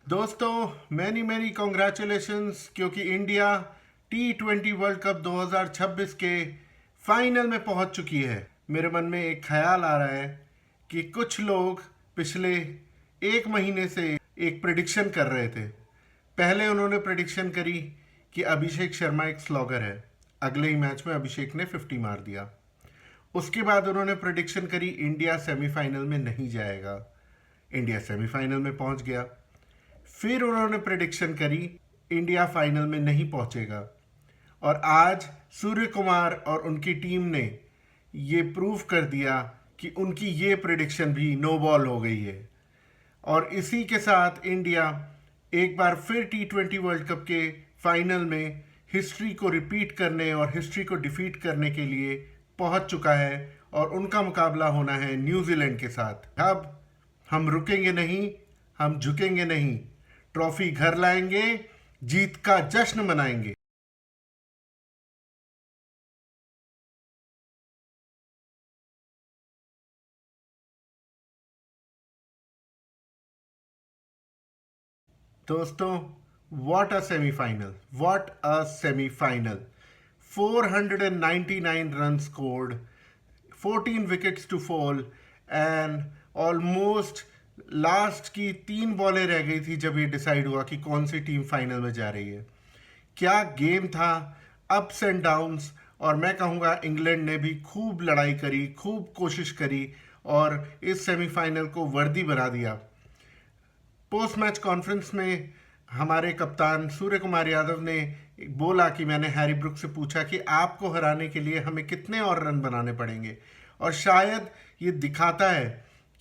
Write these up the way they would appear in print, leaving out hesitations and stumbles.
दोस्तों many many congratulations, क्योंकि India T20 world cup 2026 के फाइनल में पहुंच चुकी है। मेरे मन में एक ख्याल आ रहा है कि कुछ लोग पिछले एक महीने से एक प्रिडिक्शन कर रहे थे। पहले उन्होंने प्रिडिक्शन करी कि अभिषेक शर्मा एक स्लॉगर है। अगले ही मैच में अभिषेक ने 50 मार दिया। उसके बाद उन्होंने प्रिडिक्शन करी इंडिया सेमीफाइनल में नहीं जाएगा। इंडिया सेमीफाइनल में पहुंच गया। फिर उन्होंने प्रेडिक्शन करी इंडिया फाइनल में नहीं पहुंचेगा। और आज सूर्य कुमार और उनकी टीम ने ये प्रूव कर दिया कि उनकी ये प्रेडिक्शन भी नो बॉल हो गई है। और इसी के साथ इंडिया एक बार फिर T20 वर्ल्ड कप के फाइनल में हिस्ट्री को रिपीट करने और हिस्ट्री को डिफीट करने के लिए पहुंच चुका है। और उनका मुकाबला होना है न्यूजीलैंड के साथ। अब हम रुकेंगे नहीं, हम झुकेंगे नहीं, ट्रॉफी घर लाएंगे, जीत का जश्न मनाएंगे। दोस्तों, what a semifinal, what a semifinal. 499 run scored, 14 wickets to fall and almost last की 3 बॉलें रह गई थी जब ये डिसाइड हुआ कि कौन सी टीम फाइनल में जा रही है। क्या गेम था, अप्स एंड डाउन्स। और मैं कहूँगा इंग्लैंड ने भी खूब लड़ाई करी, खूब कोशिश करी और इस सेमीफाइनल को वर्दी बना दिया। पोस्ट मैच कॉन्फ्रेंस में हमारे कप्तान सूर्य कुमार यादव ने बोला कि मैंने हैरी ब्रुक से पूछा कि आपको हराने के लिए हमें कितने और रन बनाने पड़ेंगे। और शायद ये दिखाता है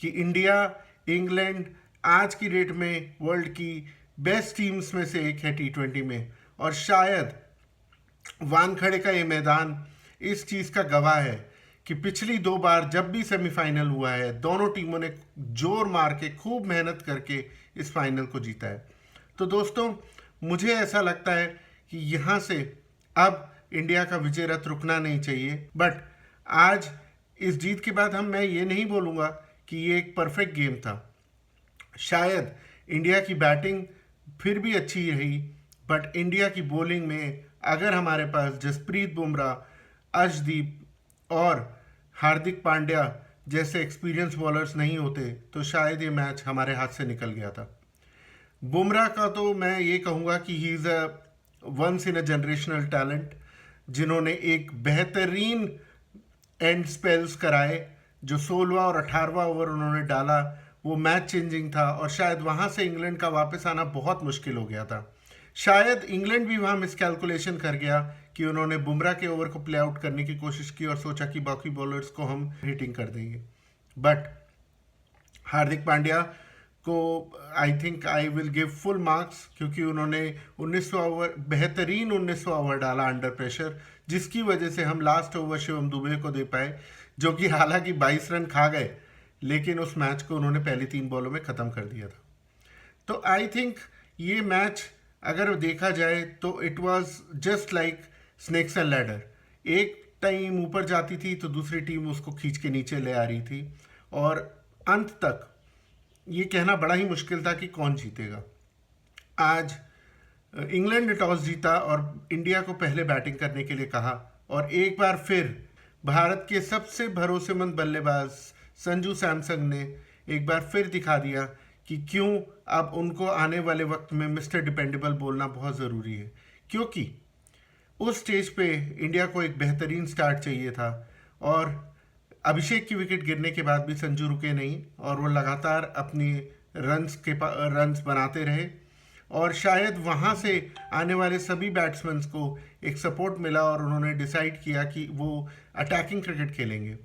कि इंडिया, इंग्लैंड आज की डेट में वर्ल्ड की बेस्ट टीम्स में से एक है T20 में। और शायद वानखेड़े का ये मैदान इस चीज़ का गवाह है कि पिछली 2 बार जब भी सेमीफाइनल हुआ है, दोनों टीमों ने जोर मार के खूब मेहनत करके इस फाइनल को जीता है। तो दोस्तों, मुझे ऐसा लगता है कि यहाँ से अब इंडिया का विजय रथ रुकना नहीं चाहिए। बट आज इस जीत के बाद मैं ये नहीं बोलूँगा कि ये एक परफेक्ट गेम था। शायद इंडिया की बैटिंग फिर भी अच्छी रही, बट इंडिया की बॉलिंग में अगर हमारे पास जसप्रीत बुमराह, अर्शदीप और हार्दिक पांड्या जैसे एक्सपीरियंस बॉलर्स नहीं होते तो शायद ये मैच हमारे हाथ से निकल गया था। बुमराह का तो मैं ये कहूँगा कि he is a once in a generational talent, जिन्होंने एक बेहतरीन एंड स्पेल्स कराए। जो 16वां और 18वां ओवर उन्होंने डाला वो मैच चेंजिंग था। और शायद वहाँ से इंग्लैंड का वापस आना बहुत मुश्किल हो गया था। शायद इंग्लैंड भी वहाँ मिसकैलकुलेशन कर गया कि उन्होंने बुमराह के ओवर को प्ले आउट करने की कोशिश की और सोचा कि बाकी बॉलर्स को हम हिटिंग कर देंगे। बट हार्दिक पांड्या को I think I will give full marks, क्योंकि उन्होंने 19वां ओवर, बेहतरीन 19वां ओवर डाला अंडर प्रेशर, जिसकी वजह से हम लास्ट ओवर शिवम दुबे को दे पाए, जो कि हालांकि 22 रन खा गए, लेकिन उस मैच को उन्होंने पहली 3 बॉलों में ख़त्म कर दिया था। तो आई थिंक ये मैच अगर देखा जाए तो it was just like snakes and ladder. एक टीम ऊपर जाती थी तो दूसरी टीम उसको खींच के नीचे ले आ रही थी। और अंत तक ये कहना बड़ा ही मुश्किल था कि कौन जीतेगा। आज इंग्लैंड ने टॉस जीता और इंडिया को पहले बैटिंग करने के लिए कहा। और एक बार फिर भारत के सबसे भरोसेमंद बल्लेबाज संजू सैमसन ने एक बार फिर दिखा दिया कि क्यों अब उनको आने वाले वक्त में मिस्टर डिपेंडेबल बोलना बहुत ज़रूरी है। क्योंकि उस स्टेज पे इंडिया को एक बेहतरीन स्टार्ट चाहिए था। और अभिषेक की विकेट गिरने के बाद भी संजू रुके नहीं और वो लगातार अपनी रन्स बनाते रहे। और शायद वहाँ से आने वाले सभी बैट्समैन्स को एक सपोर्ट मिला और उन्होंने डिसाइड किया कि वो अटैकिंग क्रिकेट खेलेंगे।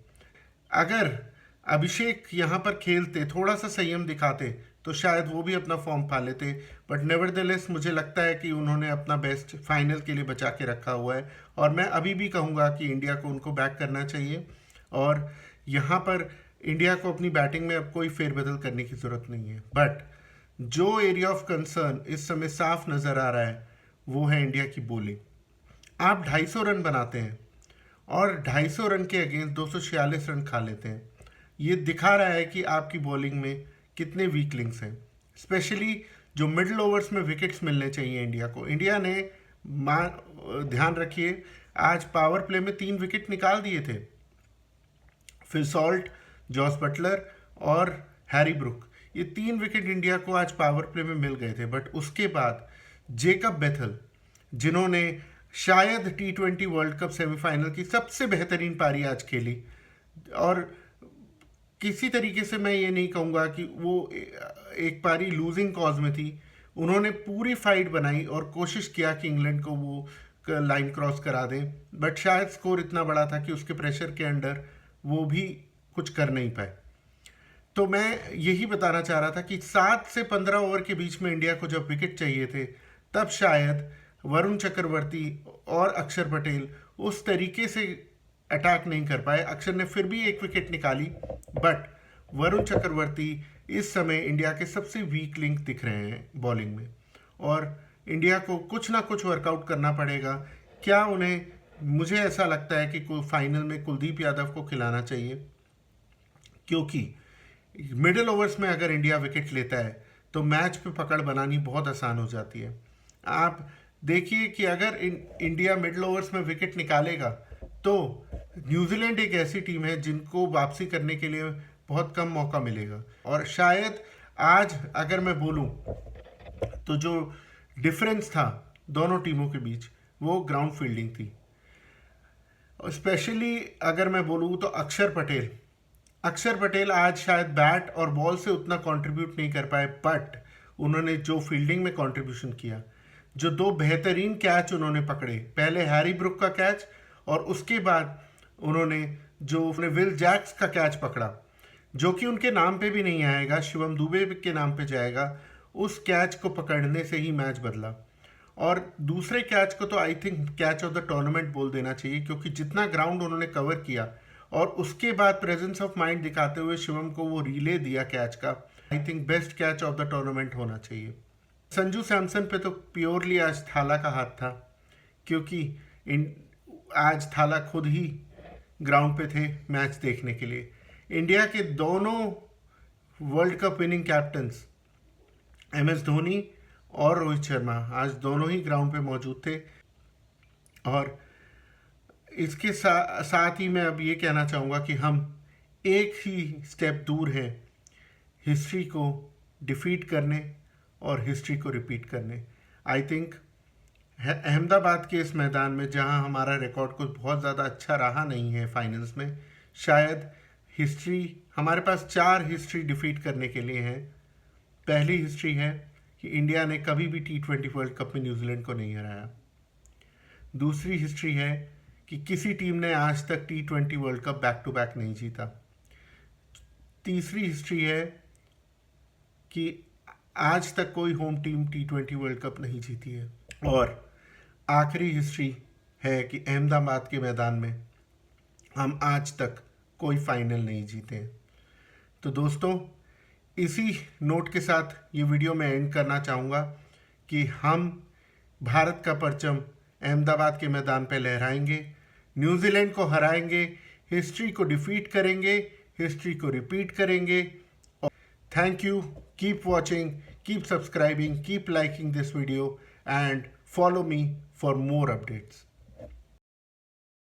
अगर अभिषेक यहाँ पर खेलते, थोड़ा सा संयम दिखाते, तो शायद वो भी अपना फॉर्म पा लेते। बट नेवरदलेस मुझे लगता है कि उन्होंने अपना बेस्ट फाइनल के लिए बचा के रखा हुआ है। और मैं अभी भी कहूँगा कि इंडिया को उनको बैक करना चाहिए। और यहाँ पर इंडिया को अपनी बैटिंग में अब कोई फेरबदल करने की ज़रूरत नहीं है। बट जो एरिया ऑफ कंसर्न इस समय साफ नज़र आ रहा है वो है इंडिया की बॉलिंग। आप 250 रन बनाते हैं और 250 रन के अगेंस्ट 246 रन खा लेते हैं। ये दिखा रहा है कि आपकी बॉलिंग में कितने वीक लिंक्स हैं। स्पेशली जो मिडिल ओवर्स में विकेट्स मिलने चाहिए इंडिया को, इंडिया ने ध्यान रखिए आज पावर प्ले में 3 विकेट निकाल दिए थे। फिल सॉल्ट, जॉस बटलर और हैरी ब्रुक, ये 3 विकेट इंडिया को आज पावर प्ले में मिल गए थे। बट उसके बाद जेकब बेथल, जिन्होंने शायद T20 वर्ल्ड कप सेमीफाइनल की सबसे बेहतरीन पारी आज खेली, और किसी तरीके से मैं ये नहीं कहूँगा कि वो एक पारी लूजिंग कॉज में थी, उन्होंने पूरी फाइट बनाई और कोशिश किया कि इंग्लैंड को वो लाइन क्रॉस करा दें, बट शायद स्कोर इतना बड़ा था कि उसके प्रेशर के अंडर वो भी कुछ कर नहीं पाए। तो मैं यही बताना चाह रहा था कि 7 से 15 ओवर के बीच में इंडिया को जब विकेट चाहिए थे, तब शायद वरुण चक्रवर्ती और अक्षर पटेल उस तरीके से अटैक नहीं कर पाए। अक्षर ने फिर भी 1 विकेट निकाली, बट वरुण चक्रवर्ती इस समय इंडिया के सबसे वीक लिंक दिख रहे हैं बॉलिंग में, और इंडिया को कुछ ना कुछ वर्कआउट करना पड़ेगा। क्या उन्हें, मुझे ऐसा लगता है कि फाइनल में कुलदीप यादव को खिलाना चाहिए, क्योंकि मिडिल ओवर्स में अगर इंडिया विकेट लेता है तो मैच पे पकड़ बनानी बहुत आसान हो जाती है। आप देखिए कि अगर इंडिया मिडिल ओवर्स में विकेट निकालेगा तो न्यूजीलैंड एक ऐसी टीम है जिनको वापसी करने के लिए बहुत कम मौका मिलेगा। और शायद आज अगर मैं बोलूं तो जो डिफरेंस था दोनों टीमों के बीच वो ग्राउंड फील्डिंग थी। स्पेशली अगर मैं बोलूं तो अक्षर पटेल आज शायद बैट और बॉल से उतना कंट्रीब्यूट नहीं कर पाए, बट उन्होंने जो फील्डिंग में कंट्रीब्यूशन किया, जो 2 बेहतरीन कैच उन्होंने पकड़े, पहले हैरी ब्रुक का कैच और उसके बाद उन्होंने विल जैक्स का कैच पकड़ा, जो कि उनके नाम पे भी नहीं आएगा, शिवम दुबे के नाम पे जाएगा। उस कैच को पकड़ने से ही मैच बदला। और दूसरे कैच को तो I think catch of the tournament बोल देना चाहिए, क्योंकि जितना ग्राउंड उन्होंने कवर किया और उसके बाद प्रेजेंस ऑफ माइंड दिखाते हुए शिवम को वो रिले दिया कैच का, I think best catch of the tournament होना चाहिए। संजू सैमसन पे तो प्योरली आज थाला का हाथ था, क्योंकि आज थाला खुद ही ग्राउंड पे थे मैच देखने के लिए। इंडिया के दोनों world cup winning captains MS Dhoni और रोहित शर्मा आज दोनों ही ग्राउंड पे मौजूद थे। और इसके साथ ही मैं अब ये कहना चाहूँगा कि हम एक ही स्टेप दूर हैं हिस्ट्री को डिफीट करने और हिस्ट्री को रिपीट करने। आई थिंक अहमदाबाद के इस मैदान में, जहां हमारा रिकॉर्ड कुछ बहुत ज़्यादा अच्छा रहा नहीं है फाइनल्स में, शायद हिस्ट्री, हमारे पास 4 हिस्ट्री डिफीट करने के लिए हैं। पहली हिस्ट्री है कि इंडिया ने कभी भी T20 वर्ल्ड कप में न्यूजीलैंड को नहीं हराया। दूसरी हिस्ट्री है कि किसी टीम ने आज तक T20 world cup back to back नहीं जीता। तीसरी हिस्ट्री है कि आज तक कोई home team T20 world cup नहीं जीती है। और आखिरी हिस्ट्री है कि अहमदाबाद के मैदान में हम आज तक कोई फाइनल नहीं जीते। तो दोस्तों, इसी नोट के साथ ये वीडियो मैं एंड करना चाहूँगा कि हम भारत का परचम अहमदाबाद के मैदान पे लहराएंगे, न्यूजीलैंड को हराएंगे, हिस्ट्री को डिफीट करेंगे, हिस्ट्री को रिपीट करेंगे। Thank you, keep watching, keep subscribing, keep liking this video and follow me for more updates.